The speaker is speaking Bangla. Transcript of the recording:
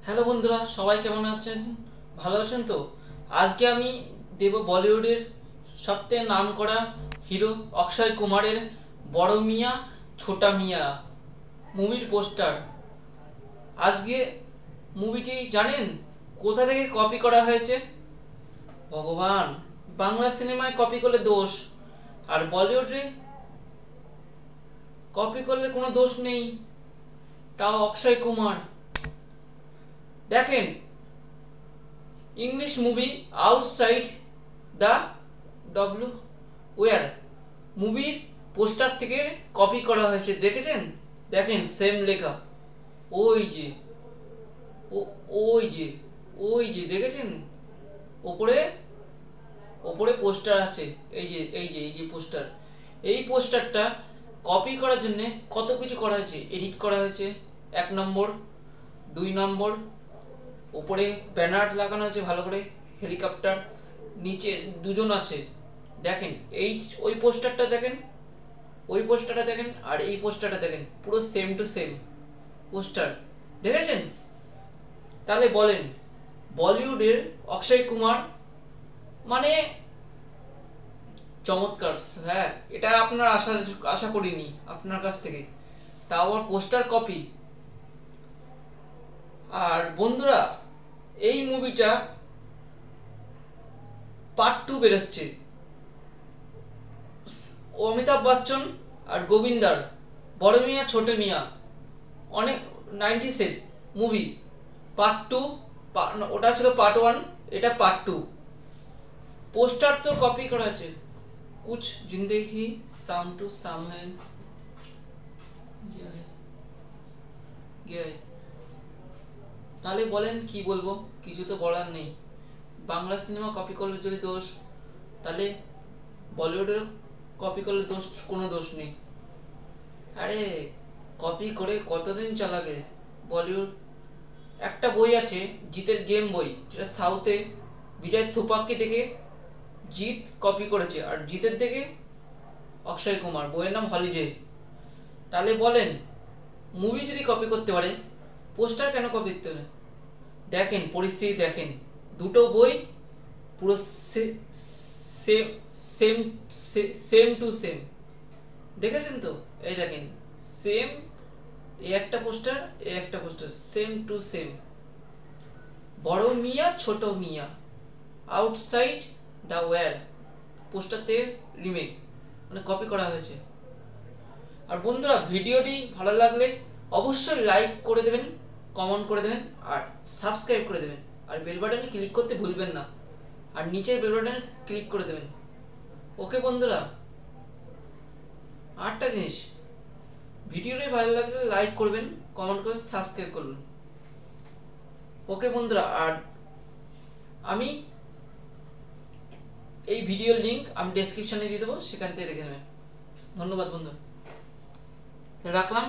হ্যালো বন্ধুরা, সবাই কেমন আছেন? ভালো আছেন তো? আজকে আমি দেব বলিউডের সবথেকে নামকরা হিরো অক্ষয় কুমারের বড় মিয়া ছোটা মিয়া মুভির পোস্টার। আজকে মুভিটি জানেন কোথা থেকে কপি করা হয়েছে? ভগবান, বাংলা সিনেমায় কপি করলে দোষ, আর বলিউডে কপি করলে কোনো দোষ নেই, তাও অক্ষয় কুমার। দেখেন, English movie outside the W war মুভির পোস্টার থেকে কপি করা হয়েছে, দেখেছেন? দেখেন, সেম লেখা, ওই যে ওই যে দেখেছেন? ওপরে ওপরে পোস্টার আছে, এই যে পোস্টার। এই পোস্টারটা কপি করার জন্য কত কিছু করা হয়েছে, এডিট করা হয়েছে। 1 নম্বর, 2 নম্বর, ওপরে ব্যানার লাগানো আছে ভালো করে, হেলিকপ্টার, নিচে দুজন আছে। দেখেন, ওই পোস্টারটা দেখেন, ওই পোস্টারটা দেখেন, আর এই পোস্টারটা দেখেন, পুরো সেম টু সেম পোস্টার। দেখেছেন? তাহলে বলেন, বলিউডের অক্ষয় কুমার মানে চমৎকার। হ্যাঁ, এটা আপনার আশা করিনি আপনার কাছ থেকে, তাও আবার পোস্টার কপি। আর বন্ধুরা, এই মুভিটা পার্ট 2 বেরোচ্ছে। অমিতাভ বচ্চন আর গোবিন্দার বড় মিয়া ছোট মিয়া, অনেক 90s মুভি। পার্ট 2, ওটা ছিল পার্ট 1, এটা পার্ট 2। পোস্টার তো কপি করা আছে, কুছ জিন্দেগি সাম টু সাম হ্যায়, তাহলে বলেন কি বলবো? কিছু তো বলার নেই। বাংলা সিনেমা কপি করলে যদি দোষ, তাহলে বলিউডের কপি করলে দোষ, কোনো দোষ নেই। আরে, কপি করে কতদিন চালাবে বলিউড? একটা বই আছে, জিতের গেম বই, যেটা সাউথে বিজয় থোপাককে দেখে জিত কপি করেছে, আর জিতের দেখে অক্ষয় কুমার। বইয়ের নাম হলিডে। তাহলে বলেন, মুভি যদি কপি করতে পারে, পোস্টার কেন কপি করতে পারে? দেখেন পরিস্থিতি, দেখেন দুটো বই পুরো সেম সেম টু সেম। দেখেছেন তো? এই দেখেন, সেম, এই একটা পোস্টার, এই একটা পোস্টার, সেম টু সেম। বড় মিয়া ছোট মিয়া, আউটসাইড দ্য ওয়্যার পোস্টারতে রিমেক, মানে কপি করা হয়েছে। আর বন্ধুরা, ভিডিওটি ভালো লাগলে অবশ্যই লাইক করে দেবেন, কমেন্ট করে দেবেন, আর সাবস্ক্রাইব করে দেবেন, আর বেল বাটনে ক্লিক করতে ভুলবেন না, আর নিচের বেল বাটনে ক্লিক করে দেবেন। ওকে বন্ধুরা, আরেকটা জিনিস, ভিডিওটাই ভালো লাগলে লাইক করবেন, কমেন্ট করে সাবস্ক্রাইব করবেন। ওকে বন্ধুরা, আর আমি এই ভিডিওর লিঙ্ক আমি ডেসক্রিপশানে দিয়ে দেবো, সেখান থেকে দেখে নেবেন। ধন্যবাদ বন্ধু, রাখলাম।